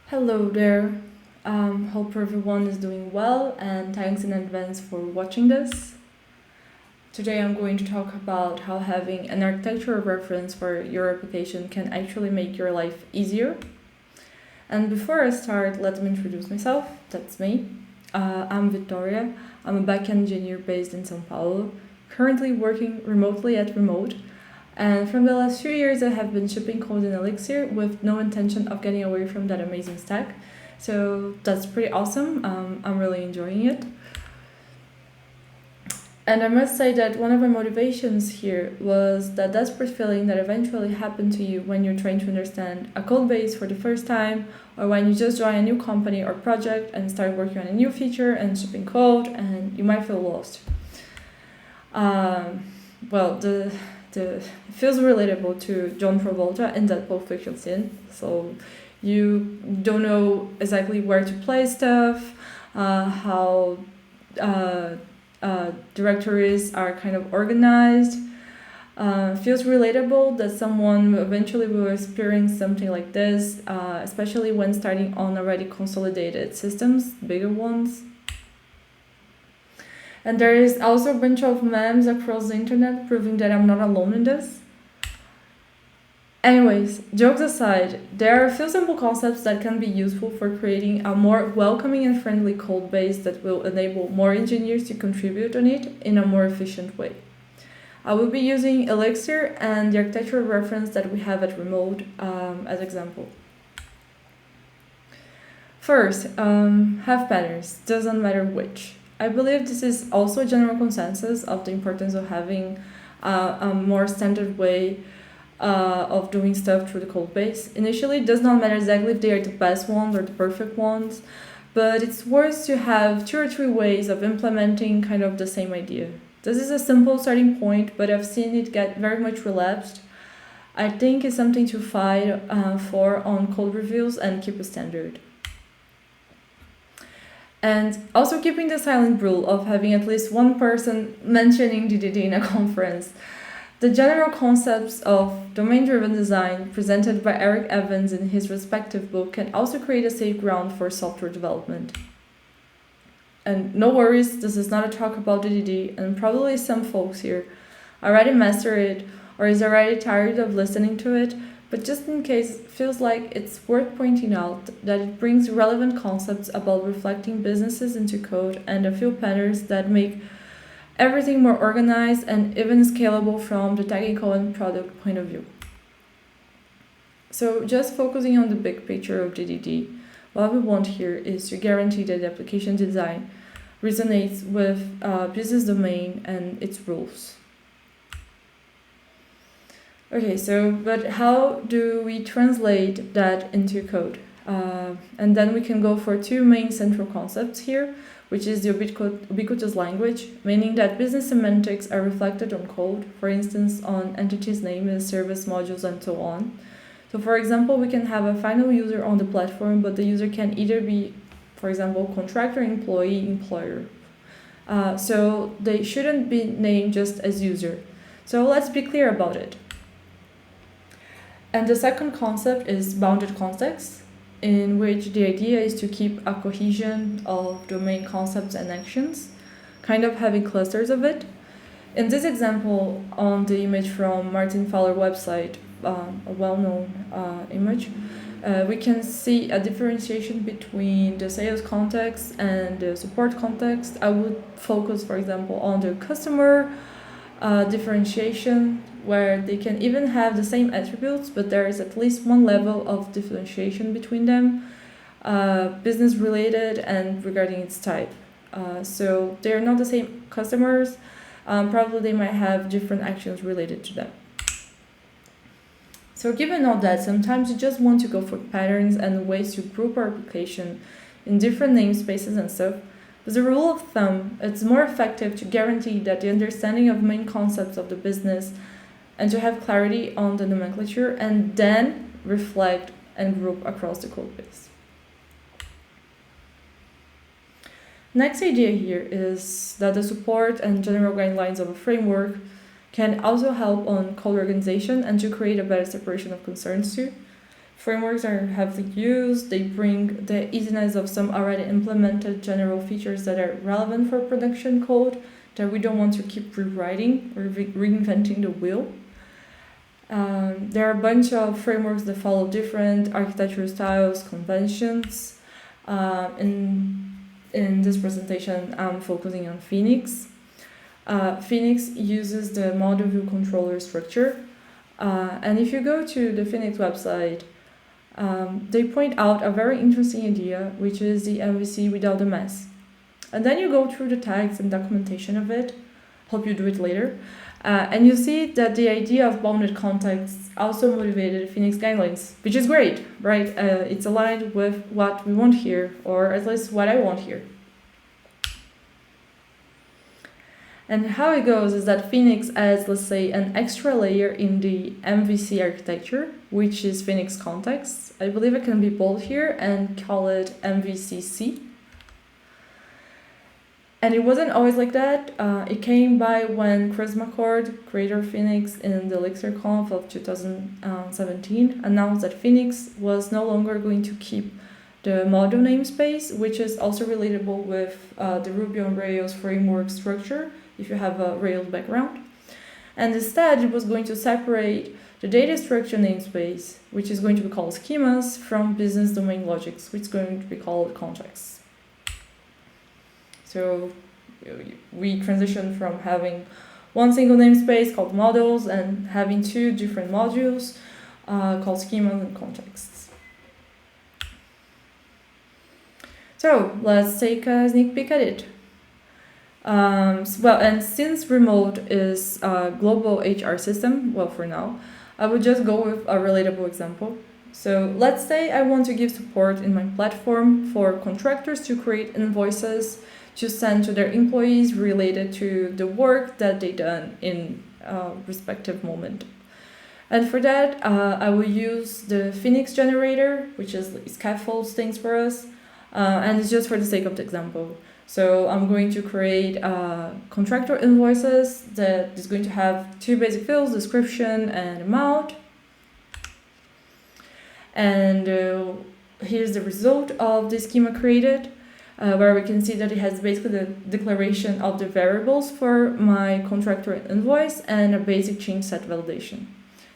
Hello there. Hope everyone is doing well, and thanks in advance for watching this. Today I'm going to talk about how having an architectural reference for your application can actually make your life easier. And before I start, let me introduce myself. That's me. I'm Vittoria. I'm a backend engineer based in São Paulo, currently working remotely at Remote. And from the last few years, I have been shipping code in Elixir with no intention of getting away from that amazing stack. So that's pretty awesome. I'm really enjoying it. And I must say that one of my motivations here was that desperate feeling that eventually happened to you when you're trying to understand a code base for the first time, or when you just join a new company or project and start working on a new feature and shipping code, and you might feel lost. It feels relatable to John Travolta in that Pulp Fiction scene. So you don't know exactly where to place stuff, how directories are kind of organized. Feels relatable that someone eventually will experience something like this, especially when starting on already consolidated systems, bigger ones. And there is also a bunch of memes across the internet proving that I'm not alone in this. Anyways, jokes aside, there are a few simple concepts that can be useful for creating a more welcoming and friendly code base that will enable more engineers to contribute on it in a more efficient way. I will be using Elixir and the architectural reference that we have at Remote as example. First, have patterns, doesn't matter which. I believe this is also a general consensus of the importance of having a more standard way of doing stuff through the code base. Initially, it does not matter exactly if they are the best ones or the perfect ones, but it's worth to have 2 or 3 ways of implementing kind of the same idea. This is a simple starting point, but I've seen it get very much relapsed. I think it's something to fight for on code reviews and keep a standard. And also keeping the silent rule of having at least one person mentioning DDD in a conference. The general concepts of domain-driven design presented by Eric Evans in his respective book can also create a safe ground for software development. And no worries, this is not a talk about DDD, and probably some folks here already master it or is already tired of listening to it, but just in case, it feels like it's worth pointing out that it brings relevant concepts about reflecting businesses into code and a few patterns that make everything more organized and even scalable from the technical and product point of view. So just focusing on the big picture of DDD, what we want here is to guarantee that the application design resonates with business domain and its rules. Okay, but how do we translate that into code? And then we can go for 2 main central concepts here, which is the ubiquitous language, meaning that business semantics are reflected on code, for instance, on entities names, service modules, and so on. So for example, we can have a final user on the platform, but the user can either be, for example, contractor, employee, employer. So they shouldn't be named just as user. So let's be clear about it. And the second concept is bounded context, in which the idea is to keep a cohesion of domain concepts and actions, kind of having clusters of it. In this example, on the image from Martin Fowler website, a well-known image, we can see a differentiation between the sales context and the support context. I would focus, for example, on the customer differentiation, where they can even have the same attributes, but there is at least one level of differentiation between them, business related and regarding its type. So they're not the same customers, probably they might have different actions related to them. So given all that, sometimes you just want to go for patterns and ways to group our application in different namespaces and stuff. As a rule of thumb, it's more effective to guarantee that the understanding of main concepts of the business and to have clarity on the nomenclature and then reflect and group across the code base. Next idea here is that the support and general guidelines of a framework can also help on code organization and to create a better separation of concerns too. Frameworks are heavily used. They bring the easiness of some already implemented general features that are relevant for production code that we don't want to keep rewriting or reinventing the wheel. There are a bunch of frameworks that follow different architectural styles, conventions. In this presentation, I'm focusing on Phoenix. Phoenix uses the model view controller structure. And if you go to the Phoenix website, they point out a very interesting idea, which is the MVC without the mess. And then you go through the tags and documentation of it. Hope you do it later. And you see that the idea of bounded contexts also motivated Phoenix guidelines, which is great, right? It's aligned with what we want here, or at least what I want here. And how it goes is that Phoenix adds, let's say, an extra layer in the MVC architecture, which is Phoenix context. I believe it can be bold here and call it MVCC. And it wasn't always like that. It came by when Chris McCord, creator of Phoenix, in the Elixir Conf of 2017, announced that Phoenix was no longer going to keep the module namespace, which is also relatable with the Ruby on Rails framework structure, if you have a Rails background. And instead, it was going to separate the data structure namespace, which is going to be called schemas, from business domain logics, which is going to be called contexts. So we transitioned from having one single namespace called models and having two different modules called schemas and contexts. So let's take a sneak peek at it. And since remote is a global HR system, well, for now, I would just go with a relatable example. So let's say I want to give support in my platform for contractors to create invoices to send to their employees related to the work that they done in a respective moment. And for that, I will use the Phoenix generator, which is scaffolds things for us. And it's just for the sake of the example. So I'm going to create contractor invoices that is going to have two basic fields, description and amount. And here's the result of the schema created, where we can see that it has basically the declaration of the variables for my contractor invoice and a basic change set validation.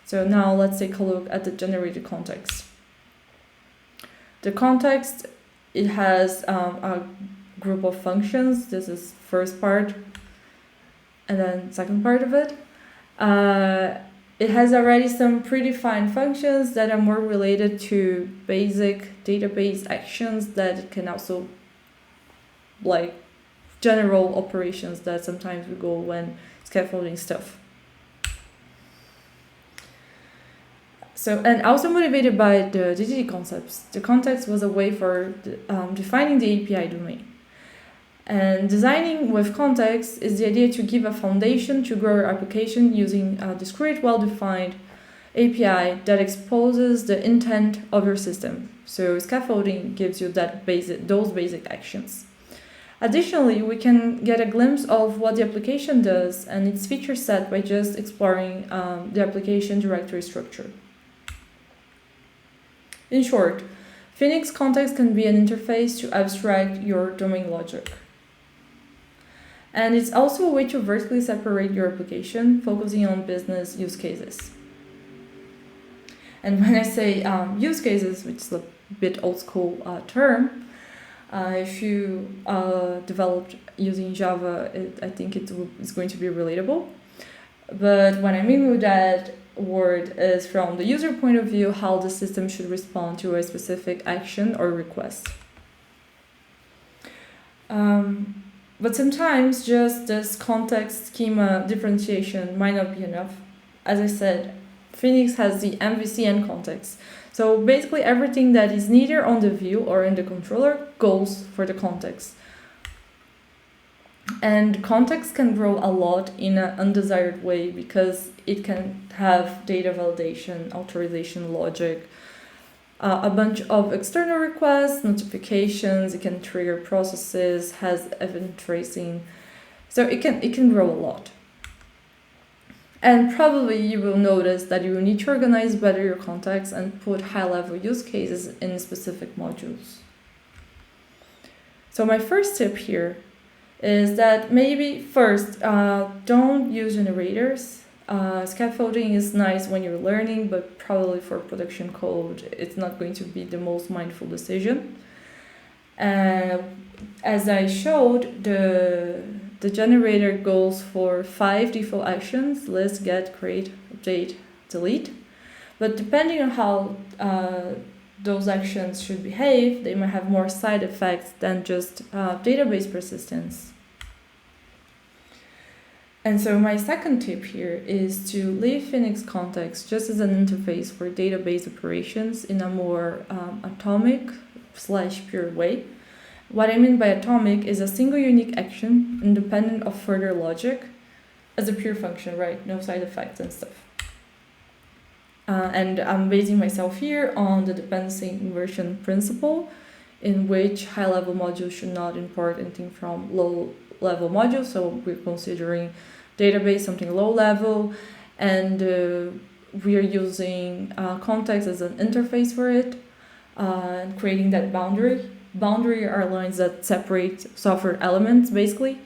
So now let's take a look at the generated context. The context, it has a group of functions. This is first part, and then second part of it. It has already some predefined functions that are more related to basic database actions that can also like general operations that sometimes we go when scaffolding stuff. So, and also motivated by the DDD concepts, the context was a way for defining the API domain. And designing with context is the idea to give a foundation to grow your application using a discrete, well-defined API that exposes the intent of your system. So scaffolding gives you those basic actions. Additionally, we can get a glimpse of what the application does and its feature set by just exploring the application directory structure. In short, Phoenix context can be an interface to abstract your domain logic. And it's also a way to vertically separate your application, focusing on business use cases. And when I say use cases, which is a bit old school term, if you developed using Java, I think it's going to be relatable. But what I mean with that word is from the user point of view, how the system should respond to a specific action or request. But sometimes just this context schema differentiation might not be enough. As I said, Phoenix has the MVC and context. So basically everything that is neither on the view or in the controller goes for the context. And context can grow a lot in an undesired way because it can have data validation, authorization logic, a bunch of external requests, notifications, it can trigger processes, has event tracing. So it can grow a lot. And probably you will notice that you will need to organize better your contacts and put high-level use cases in specific modules. So my first tip here is that maybe first, don't use generators. Scaffolding is nice when you're learning, but probably for production code, it's not going to be the most mindful decision. As I showed, the generator goes for 5 default actions: list, get, create, update, delete. But depending on how those actions should behave, they might have more side effects than just database persistence. And so my second tip here is to leave Phoenix context just as an interface for database operations in a more atomic/pure way. What I mean by atomic is a single unique action independent of further logic as a pure function, right? No side effects and stuff. And I'm basing myself here on the dependency inversion principle, in which high-level modules should not import anything from low-level modules. So we're considering database something low-level, and we are using context as an interface for it, and creating that boundary. Boundary are lines that separate software elements, basically,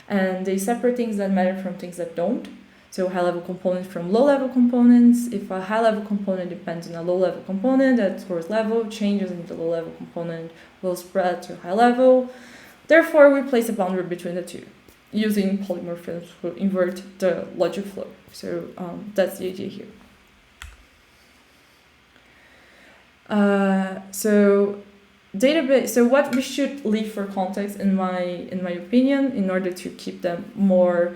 and they separate things that matter from things that don't. So high-level components from low-level components. If a high-level component depends on a low-level component at source level, changes in the low-level component will spread to high-level. Therefore, we place a boundary between the two, using polymorphisms to invert the logic flow. So that's the idea here. So what we should leave for context, in my opinion, in order to keep them more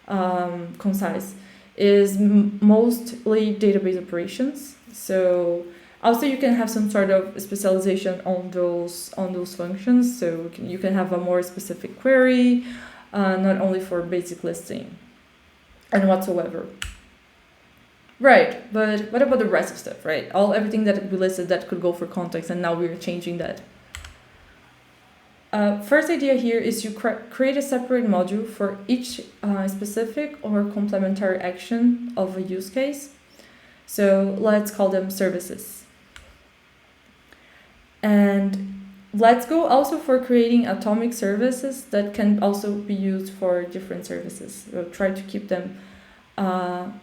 concise, is mostly database operations. So also you can have some sort of specialization on those functions. So you can have a more specific query, not only for basic listing and whatsoever. Right, but what about the rest of stuff, right? Everything that we listed that could go for context, and now we're changing that. First idea here is you create a separate module for each specific or complementary action of a use case. So let's call them services. And let's go also for creating atomic services that can also be used for different services. We'll try to keep them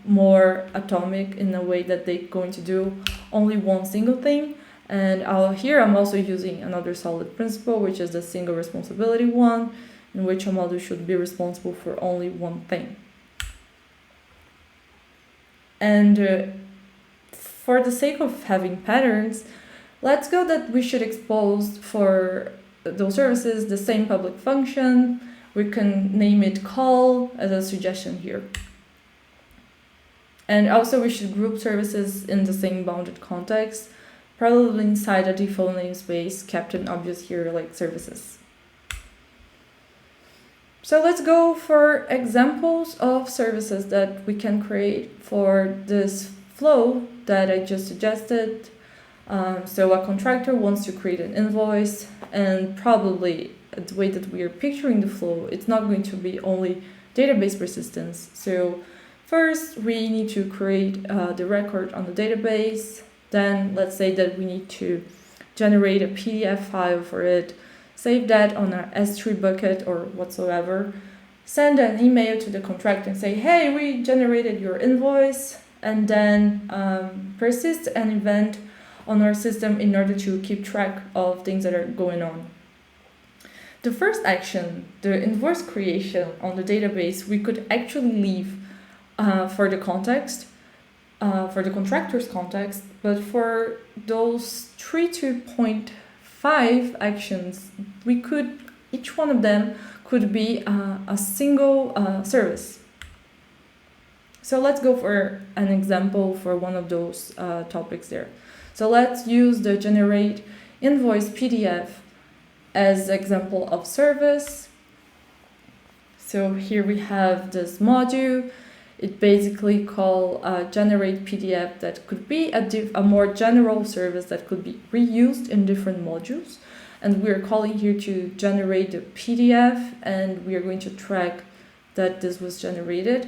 more atomic in a way that they're going to do only one single thing. And here I'm also using another solid principle, which is the single responsibility one, in which a module should be responsible for only one thing. And for the sake of having patterns, let's go that we should expose for those services the same public function. We can name it call as a suggestion here. And also we should group services in the same bounded context, probably inside a default namespace kept in objects here like services. So let's go for examples of services that we can create for this flow that I just suggested. So a contractor wants to create an invoice, and probably the way that we are picturing the flow, it's not going to be only database persistence. So first, we need to create the record on the database. Then let's say that we need to generate a PDF file for it, save that on our S3 bucket or whatsoever, send an email to the contractor and say, hey, we generated your invoice, and then persist an event on our system in order to keep track of things that are going on. The first action, the invoice creation on the database, we could actually leave for the context, for the contractor's context, but for those 3.5 actions, each one of them could be a single service. So let's go for an example for one of those topics there. So let's use the generate invoice PDF as example of service. So here we have this module. It basically called generate PDF that could be a more general service that could be reused in different modules. And we're calling here to generate the PDF, and we are going to track that this was generated.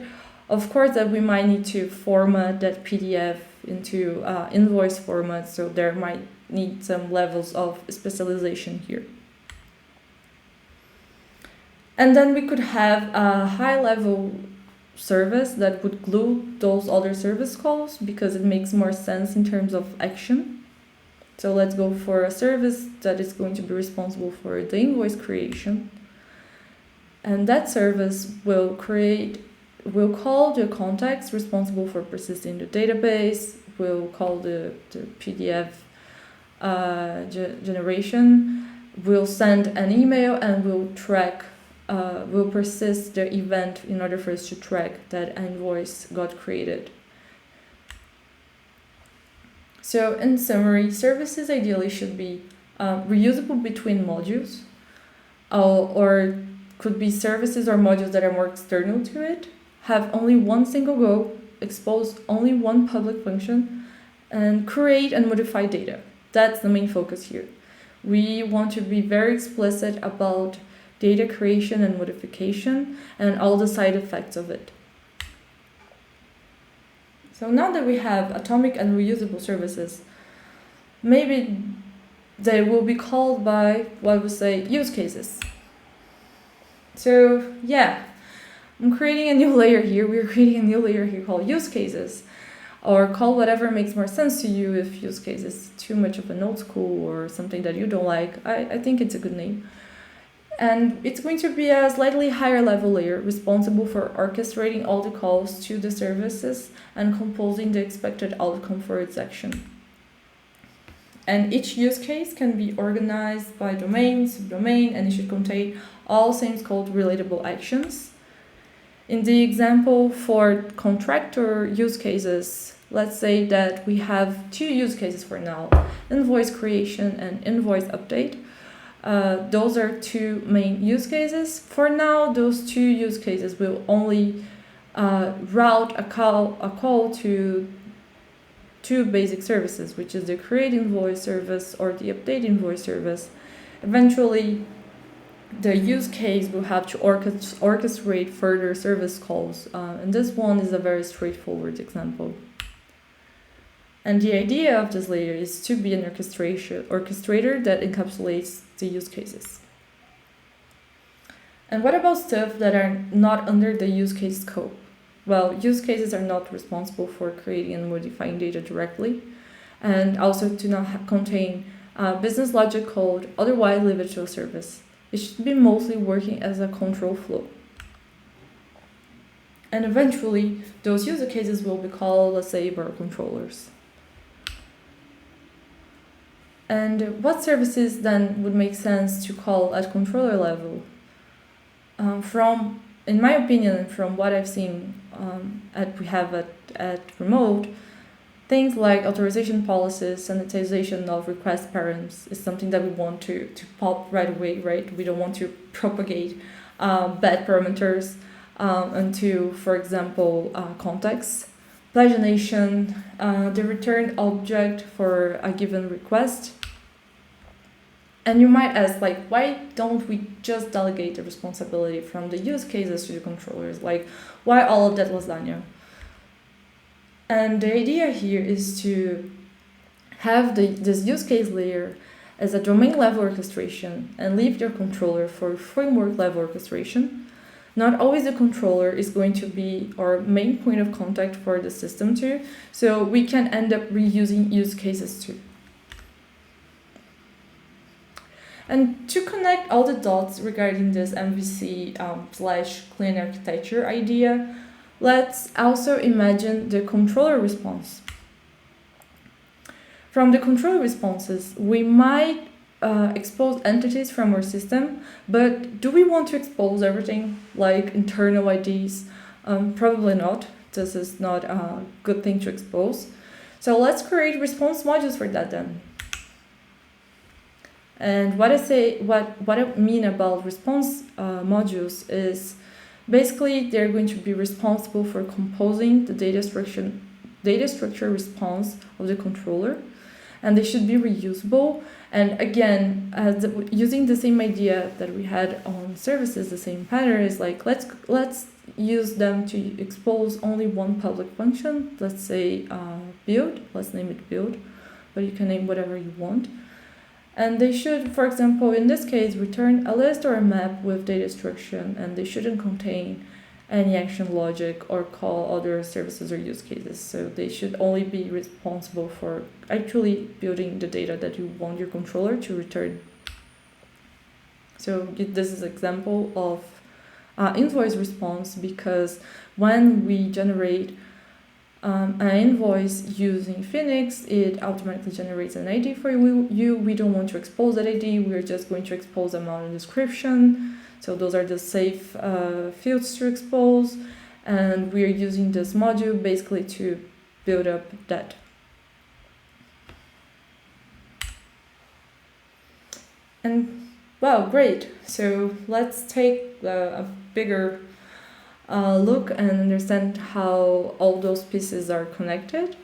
Of course, that we might need to format that PDF into invoice format, so there might need some levels of specialization here. And then we could have a high-level service that would glue those other service calls because it makes more sense in terms of action. So let's go for a service that is going to be responsible for the invoice creation. And that service will call the contacts responsible for persisting the database, will call the PDF generation, will send an email, and will track, will persist the event in order for us to track that invoice got created. So in summary, services ideally should be reusable between modules, or could be services or modules that are more external to it, have only one single goal, expose only one public function, and create and modify data. That's the main focus here. We want to be very explicit about data creation and modification and all the side effects of it. So now that we have atomic and reusable services, maybe they will be called by what we say use cases. So yeah, I'm creating a new layer here. We're creating a new layer here called use cases, or call whatever makes more sense to you. If use case is too much of an old school or something that you don't like, I think it's a good name. And it's going to be a slightly higher level layer responsible for orchestrating all the calls to the services and composing the expected outcome for its action. And each use case can be organized by domain, subdomain, and it should contain all things called relatable actions. In the example for contractor use cases, let's say that we have two use cases for now, invoice creation and invoice update. Those are two main use cases. For now, those two use cases will only route a call to two basic services, which is the create invoice service or the update invoice service. Eventually, the use case will have to orchestrate further service calls, and this one is a very straightforward example. And the idea of this layer is to be an orchestrator that encapsulates the use cases. And what about stuff that are not under the use case scope? Well, use cases are not responsible for creating and modifying data directly, and also do not contain business logic code, otherwise leave it to a service. It should be mostly working as a control flow. And eventually, those user cases will be called, let's say, bar controllers. And what services then would make sense to call at controller level? In my opinion, from what I've seen we have at Remote, things like authorization policies, sanitization of request params is something that we want to pop right away, right? We don't want to propagate bad parameters into, for example, contexts. Pagination, the return object for a given request. And you might ask, like, why don't we just delegate the responsibility from the use cases to the controllers? Like, why all of that lasagna? And the idea here is to have this use case layer as a domain level orchestration and leave your controller for framework level orchestration. Not always the controller is going to be our main point of contact for the system too, so we can end up reusing use cases too. And to connect all the dots regarding this MVC / clean architecture idea, let's also imagine the controller response. From the controller responses, we might expose entities from our system, but do we want to expose everything, like internal IDs? Probably not. This is not a good thing to expose. So let's create response modules for that then. And what I mean about response modules is basically they're going to be responsible for composing the data structure response of the controller, and they should be reusable. And again, using the same idea that we had on services, the same pattern is like let's use them to expose only one public function, let's say build, let's name it build, but you can name whatever you want. And they should, for example, in this case, return a list or a map with data structure, and they shouldn't contain any action logic or call other services or use cases. So they should only be responsible for actually building the data that you want your controller to return. So this is an example of invoice response, because when we generate an invoice using Phoenix, it automatically generates an ID for you. We don't want to expose that ID. We're just going to expose amount and description. So those are the safe fields to expose. And we're using this module basically to build up that. And wow, great. So let's take a bigger look and understand how all those pieces are connected.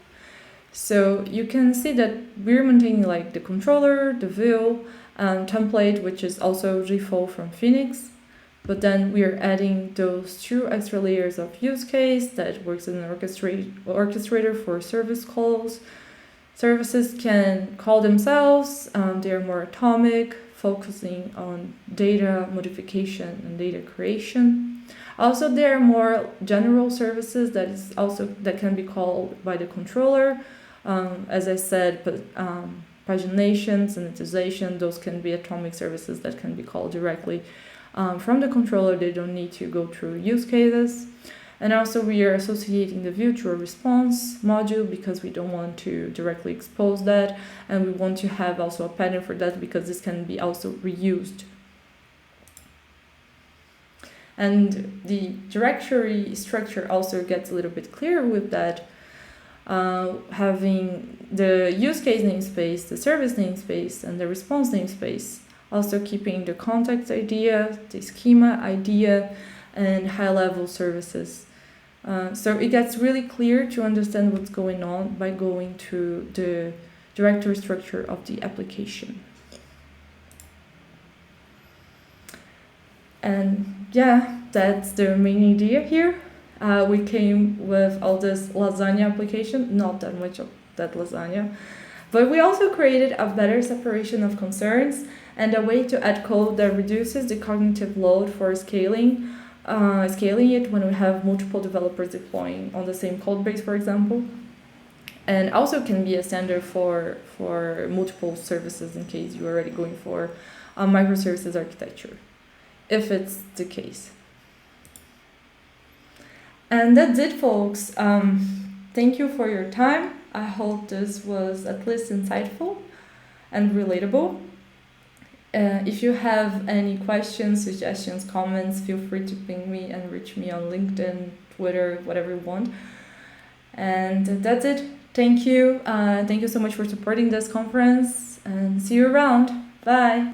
So you can see that we're maintaining like the controller, the view, template, which is also default from Phoenix. But then we're adding those 2 extra layers of use case that works as an orchestrator for service calls. Services can call themselves, they're more atomic, focusing on data modification and data creation. Also, there are more general services that can be called by the controller. As I said, but pagination, sanitization, those can be atomic services that can be called directly from the controller. They don't need to go through use cases. And also we are associating the view to a response module because we don't want to directly expose that, and we want to have also a pattern for that because this can be also reused. And the directory structure also gets a little bit clearer with that, having the use case namespace, the service namespace, and the response namespace, also keeping the context idea, the schema idea, and high-level services. So it gets really clear to understand what's going on by going to the directory structure of the application. And yeah, that's the main idea here. We came with all this lasagna application, not that much of that lasagna, but we also created a better separation of concerns and a way to add code that reduces the cognitive load for scaling it when we have multiple developers deploying on the same code base, for example. And also can be a standard for multiple services in case you're already going for a microservices architecture, if it's the case. And that's it, folks. Thank you for your time. I hope this was at least insightful and relatable. If you have any questions, suggestions, comments, feel free to ping me and reach me on LinkedIn, Twitter, whatever you want. And that's it. Thank you. Thank you so much for supporting this conference, and see you around. Bye.